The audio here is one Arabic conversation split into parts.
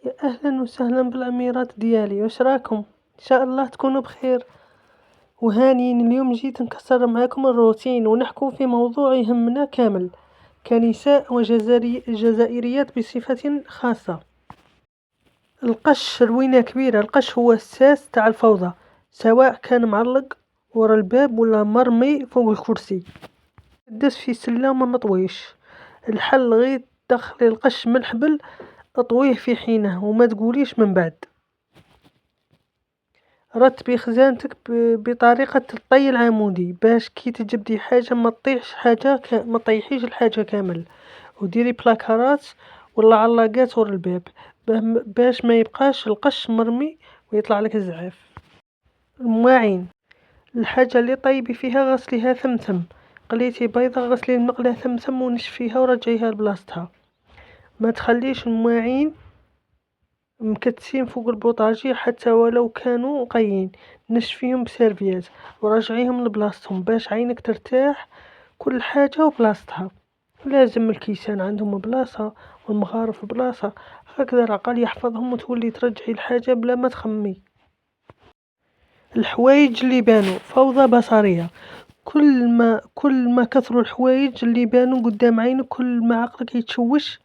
يا أهلا وسهلا بالأميرات ديالي، واش راكم؟ إن شاء الله تكونوا بخير وهانيين. اليوم جيت نكسر معاكم الروتين ونحكو في موضوع يهمنا كامل كنساء وجزائريات بصفة خاصة. القش روينة كبيرة. القش هو الساس تاع الفوضى، سواء كان معلق ورا الباب ولا مرمي فوق الكرسي دس في سلة وما مطويش. الحل غير تدخلي القش من الحبل، اطويه في حينه وما تقوليش من بعد. رتبي خزانتك بطريقة الطي العمودي باش كي تجبدي حاجة ما تطيحيش الحاجة كامل. وديري بلاكارات ولا علاقات ورا الباب باش ما يبقاش القش مرمي ويطلع لك الزعاف. المواعين، الحاجة اللي طيبي فيها غسليها ثمثم. قليتي بيضة غسلي المقلة ثمثم ونشفيها ورجعيها لبلاصتها. ما تخليش المواعين مكتسين فوق البوطاجي حتى ولو كانوا قايين. نشفيهم بسيرفيات ورجعيهم لبلاصتهم باش عينك ترتاح. كل حاجة وبلاصتها، لازم الكيسان عندهم بلاصة والمغارف بلاصة، هكذا العقل يحفظهم وتولي ترجعي الحاجة بلا ما تخمي. الحوايج اللي بانوا فوضى بصرية. كل ما كثروا الحوايج اللي بانوا قدام عينك كل ما عقلك يتشوش.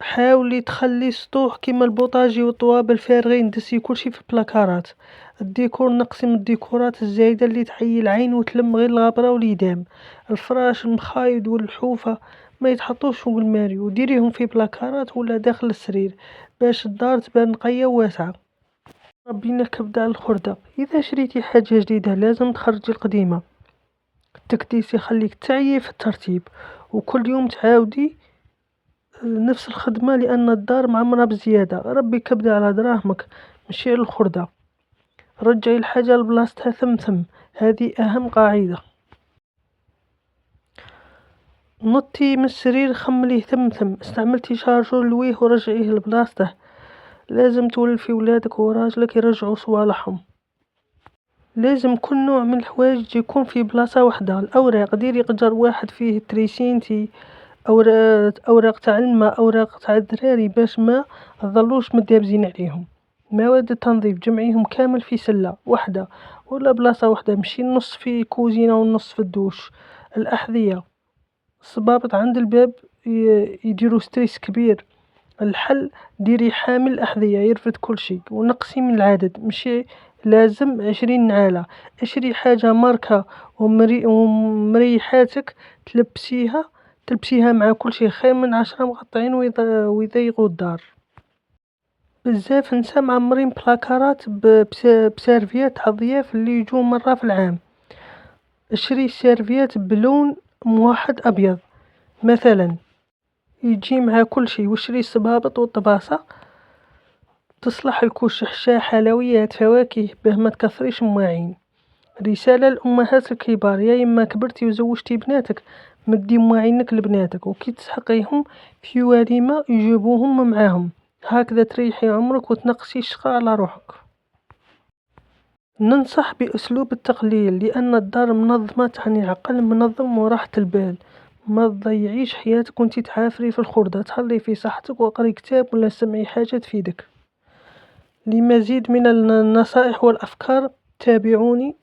حاولي تخلي سطوح كيما البوطاجي والطوابل الفارغين دسي كلشي في البلاكارات. الديكور نقسم الديكورات الزايدة اللي تحيي العين وتلم غير الغبرة واليدام. الفراش المخايد والحوفة ما يتحطوش فوق الماري وديريهم في بلاكارات ولا داخل السرير باش الدار تبان نقية وواسعة. ربينا كبدة على الخردة. اذا شريتي حاجة جديدة لازم تخرجي القديمة. التكديس يخليك تعيي في الترتيب وكل يوم تعاودي نفس الخدمة لأن الدار معمرة بزيادة. ربي كبدة على دراهمك مشي على الخردة. رجعي الحاجة لبلاصتها ثمثم، هذه أهم قاعدة. نطي من السرير خمليه ثمثم. استعملتي شارجور لويه ورجعيه لبلاصته. لازم تولفي ولادك وراجلك يرجعوا صوالحهم. لازم كل نوع من الحوايج يكون في بلاصة واحدة. الأوراق ديري قجر واحد فيه تريسينتي، أوراق تاع الماء، أوراق تاع الدراري باش ما ظلوش مدابزين عليهم. مواد التنظيف جمعيهم كامل في سلة واحدة ولا بلاصة واحدة، مشي النص في كوزينة والنص في الدوش. الأحذية الصبابط عند الباب يديروا ستريس كبير. الحل ديري حامل أحذية يرفد كل شيء ونقصي من العدد، مشي لازم 20 نعالة. اشري حاجة ماركة ومريحاتك تلبسيها مع كل شيء، خير من 10 مقطعين ويضيقوا الدار. بزاف نسا معمرين بلاكارات بسيرفيات الضياف اللي يجوا مرة في العام. اشري سيرفيات بلون موحد أبيض مثلا يجي مع كل شيء، واشري الصبابط والطباسة تصلح الكوش، حشا حلويات فواكه به ما تكثريش مواعين. رسالة للأمهات الكبار، يا إما كبرتي وزوجتي بناتك مدي مواعينك لبناتك وكي تسحقيهم في وليمة يجيبوهم معاهم، هكذا تريحي عمرك وتنقصي الشقة على روحك. ننصح بأسلوب التقليل لأن الدار منظمة تعني عقل منظم وراحة البال. ما تضيعيش حياتك وانتي تعافري في الخردة، تهلي في صحتك وقري كتاب ولا سمعي حاجة تفيدك. لمزيد من النصائح والأفكار تابعوني